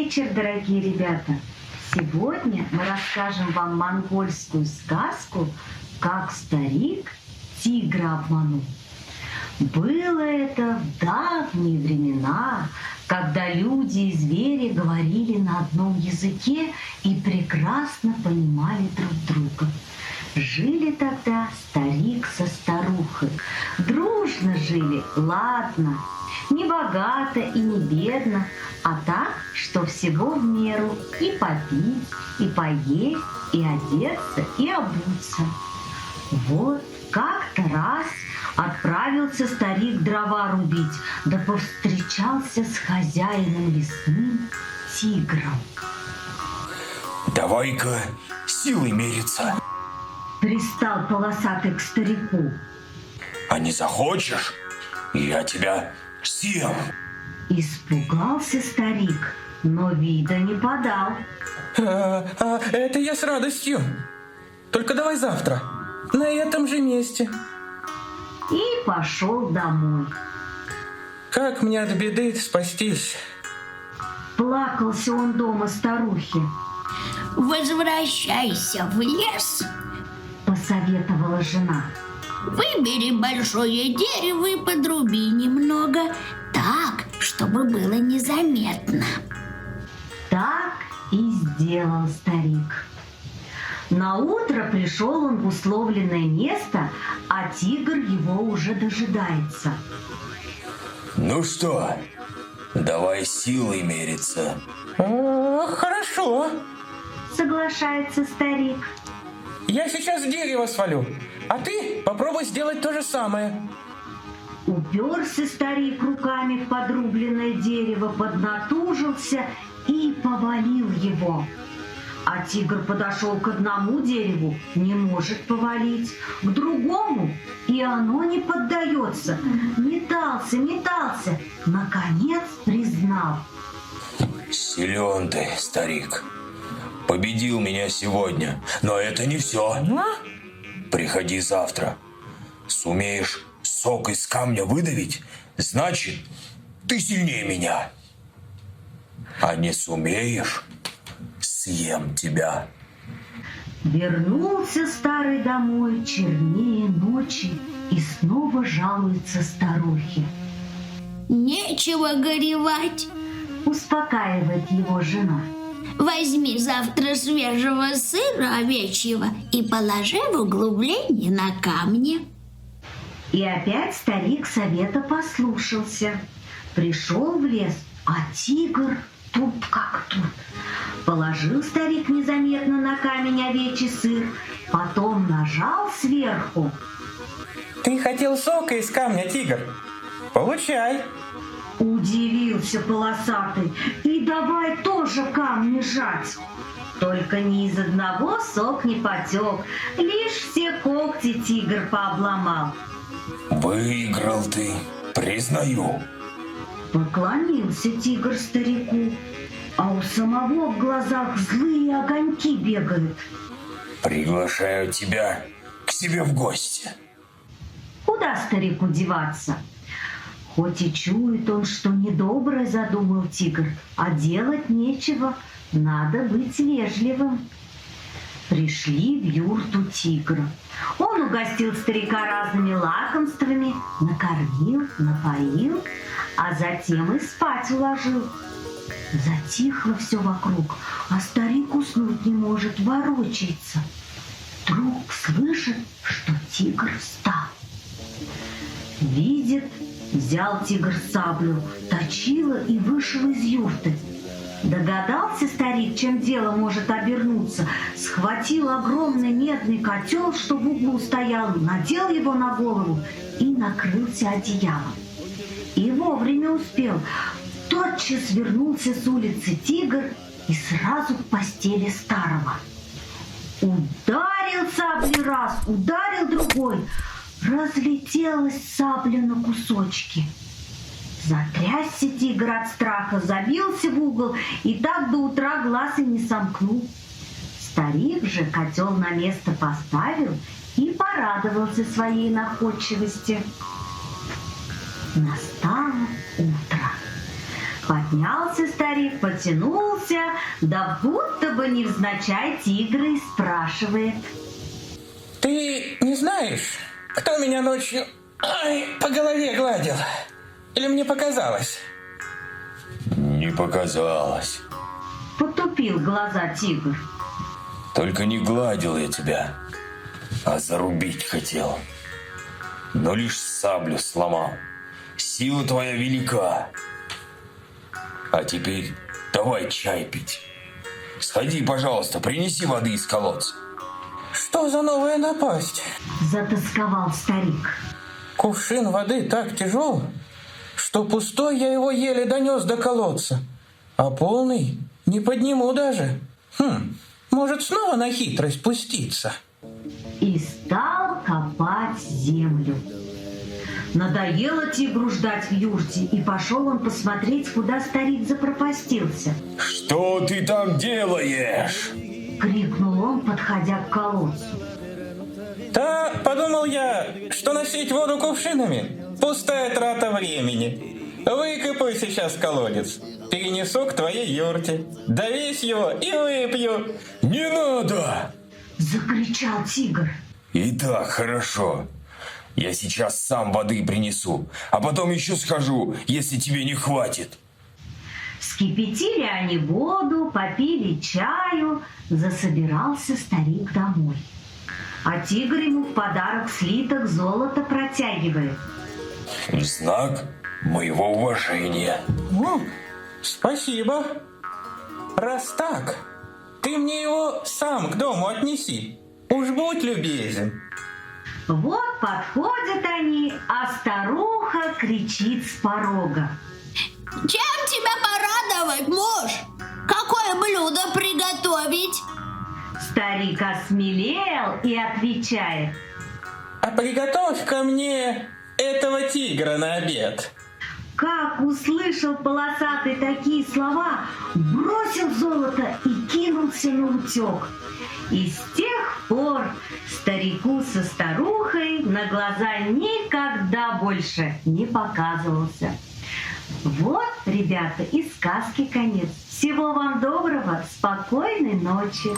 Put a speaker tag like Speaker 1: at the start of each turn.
Speaker 1: вечер, дорогие ребята! Сегодня мы расскажем вам монгольскую сказку «Как старик тигра обманул». Было это в давние времена, когда люди и звери говорили на одном языке и прекрасно понимали друг друга. Жили тогда старик со старухой. Дружно жили, ладно, не богато и не бедно, а так, что всего в меру: и попить, и поесть, и одеться, и обуться. Вот как-то раз отправился старик дрова рубить, да повстречался с хозяином лесным тигром.
Speaker 2: Давай-ка силой мериться.
Speaker 1: Пристал полосатый к старику.
Speaker 2: А не захочешь, я тебя съем.
Speaker 1: Испугался старик, но вида не подал.
Speaker 3: Это я с радостью. Только давай завтра, на этом же месте.
Speaker 1: И пошел домой.
Speaker 3: Как мне от беды спастись?
Speaker 1: Плакался он дома старухе.
Speaker 4: Возвращайся в лес,
Speaker 1: Посоветовала жена.
Speaker 4: выбери большое дерево и подруби немного, так, чтобы было незаметно.
Speaker 1: Так и сделал старик. Наутро пришел он в условленное место, а тигр его уже дожидается.
Speaker 2: Ну что, давай силой мериться.
Speaker 3: Хорошо.
Speaker 1: Соглашается старик.
Speaker 3: Я сейчас дерево свалю, а ты попробуй сделать то же самое.
Speaker 1: Уперся старик руками в подрубленное дерево, поднатужился и повалил его. А тигр подошел к одному дереву, не может повалить, к другому, и оно не поддается. Метался, наконец признал.
Speaker 2: Силен ты, старик. Победил меня сегодня, но это не все. Приходи завтра. Сумеешь сок из камня выдавить, значит, ты сильнее меня. А не сумеешь, съем тебя.
Speaker 1: Вернулся старый домой чернее ночи и снова жалуется старухе.
Speaker 4: Нечего горевать.
Speaker 1: Успокаивает его жена.
Speaker 4: Возьми завтра свежего сыра овечьего и положи в углубление на камне.
Speaker 1: И опять старик совета послушался. Пришел в лес, а тигр тут как тут. Положил старик незаметно на камень овечий сыр, потом нажал сверху.
Speaker 3: Ты хотел сока из камня, тигр? Получай.
Speaker 1: Удивился полосатый и давай тоже камни жать. Только ни из одного сок не потек, лишь все когти тигр пообломал.
Speaker 2: Выиграл ты, признаю.
Speaker 1: Поклонился тигр старику, а у самого в глазах злые огоньки бегают.
Speaker 2: Приглашаю тебя к себе в гости.
Speaker 1: Куда старику деваться? Хоть и чует он, что недоброе задумал тигр, а делать нечего, надо быть вежливым. Пришли в юрту тигра. Он угостил старика разными лакомствами, накормил, напоил, а затем и спать уложил. Затихло все вокруг, а старик уснуть не может, ворочается. Вдруг слышит, что тигр встал. Видит, взял тигр саблю, точила и вышел из юрты. Догадался старик, чем дело может обернуться, схватил огромный медный котел, что в углу стоял, надел его на голову и накрылся одеялом. И вовремя успел. Тотчас вернулся с улицы тигр и сразу к постели старого. Ударил саблей раз, ударил другой. Разлетелась сабля на кусочки. Затрясся тигр от страха, забился в угол и так до утра глаз и не сомкнул. Старик же котел на место поставил и порадовался своей находчивости. Настало утро. Поднялся старик, потянулся, да будто бы невзначай тигра и спрашивает.
Speaker 3: Ты не знаешь, кто меня ночью по голове гладил? Или мне показалось?
Speaker 2: Не показалось.
Speaker 1: Потупил глаза тигр.
Speaker 2: Только не гладил я тебя, а зарубить хотел. Но лишь саблю сломал. Сила твоя велика. А теперь давай чай пить. Сходи, пожалуйста, принеси воды из колодца.
Speaker 3: Что за новая напасть?
Speaker 1: Затосковал старик.
Speaker 3: Кувшин воды так тяжел, что пустой я его еле донес до колодца, а полный не подниму даже. Может, снова на хитрость пуститься?
Speaker 1: И стал копать землю. Надоело тигру ждать в юрте, и пошел он посмотреть, куда старик запропастился.
Speaker 2: Что ты там делаешь?
Speaker 1: Крикнул он, подходя к колодцу.
Speaker 3: Да, подумал я, что носить воду кувшинами – пустая трата времени. Выкопаю сейчас колодец, перенесу к твоей юрте, довесь его и выпью.
Speaker 2: Не надо!
Speaker 1: Закричал тигр.
Speaker 2: Итак, хорошо. Я сейчас сам воды принесу, а потом еще схожу, если тебе не хватит.
Speaker 1: Вскипятили они воду, попили чаю, засобирался старик домой. А тигр ему в подарок слиток золота протягивает.
Speaker 2: В знак моего уважения.
Speaker 3: Спасибо. Раз так, ты мне его сам к дому отнеси. Уж будь любезен.
Speaker 1: Вот подходят они, а старуха кричит с порога.
Speaker 4: Чем тебя порадовать, муж? Какое блюдо приготовить?
Speaker 1: Старик осмелел и отвечает.
Speaker 3: А приготовь ко мне этого тигра на обед.
Speaker 1: Как услышал полосатый такие слова, бросил золото и кинулся на утек. И с тех пор старику со старухой на глаза никогда больше не показывался. Вот, ребята, и сказки конец. Всего вам доброго, спокойной ночи.